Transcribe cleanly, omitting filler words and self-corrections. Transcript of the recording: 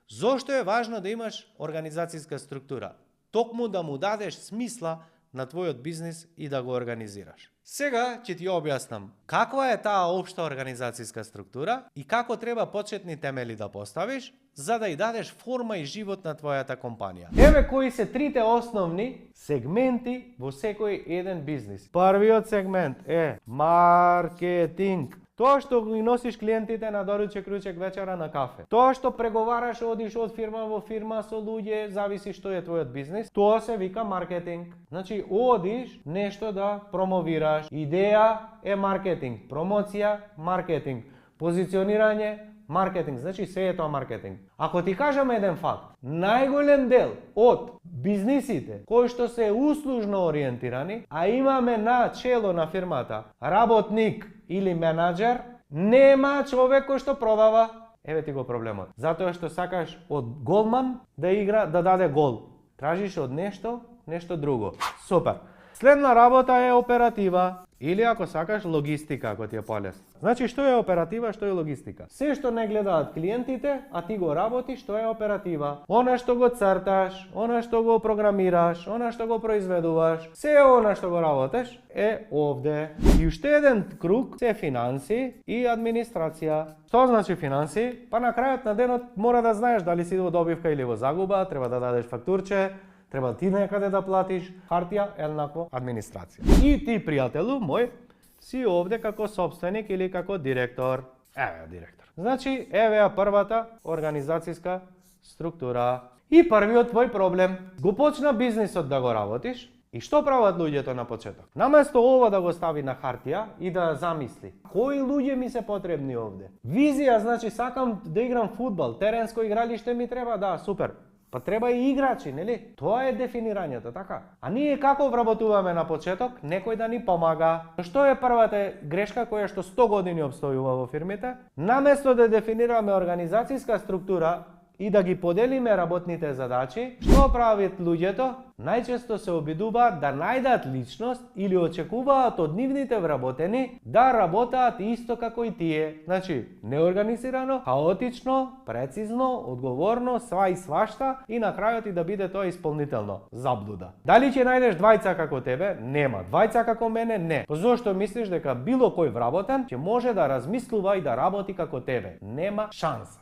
Зошто е важно да имаш организацијска структура? Токму да му дадеш смисла на твојот бизнис и да го организираш. Сега ќе ти објаснам каква е таа општа организацијска структура и како треба почетни темели да поставиш за да ја дадеш форма и живот на твојата компанија. Еве кои се трите основни сегменти во секој еден бизнис. Првиот сегмент е маркетинг. Тоа што ги носиш клиентите на доручек, ручек, вечера на кафе. Тоа што преговараш, одиш од фирма во фирма со луѓе, зависи што е твојот бизнис. Тоа се вика маркетинг. Значи, одиш нешто да промовираш. Идеја е маркетинг, промоција маркетинг, позиционирање маркетинг. Значи, се е тоа маркетинг. Ако ти кажам еден факт, најголем дел од бизнисите кои што се услужно ориентирани, а имаме на чело на фирмата работник или менаџер, нема човек кој што продава. Еве ти го проблемот. Затоа што сакаш од голман да игра, да даде гол. Тражиш од нешто друго. Супер. Следна работа е оператива. Или ако сакаш логистика, ако ти е полесно. Значи, што е оператива, што е логистика? Се што не гледаат клиентите, а ти го работиш, што е оператива? Она што го црташ, она што го програмираш, она што го произведуваш, се она што го работиш е овде. И уште еден круг се финанси и администрација. Што значи финанси? Па на крајот на денот мора да знаеш дали си во добивка или во загуба, треба да дадеш фактурче, треба ти некаде да платиш, хартија еднакво администрација. И ти, пријателу мој, си овде како собственик или како директор. Еве директор. Значи, еве ја првата организацијска структура. И првиот твој проблем. Го почна бизнисот да го работиш. И што прават луѓето на почеток? Наместо ова да го стави на хартија и да замисли, кои луѓе ми се потребни овде? Визија, значи сакам да играм фудбал, теренско игралиште ми треба, да, супер. Па треба и играчи, нели? Тоа е дефинирањето, така? А ние како вработуваме на почеток? Некој да ни помага. Што е првата грешка која што 100 години обстојува во фирмите? Наместо да дефинираме организацијска структура и да ги поделиме работните задачи, што прават луѓето? Најчесто се обидуваат да најдат личност или очекуваат од нивните вработени да работаат исто како и тие. Значи, неорганизирано, хаотично, прецизно, одговорно, сва и свашта и на крајот и да биде тоа исполнително. Заблуда. Дали ќе најдеш двајца како тебе? Нема. Двајца како мене? Не. Зошто мислиш дека било кој вработен ќе може да размислува и да работи како тебе? Нема шанса.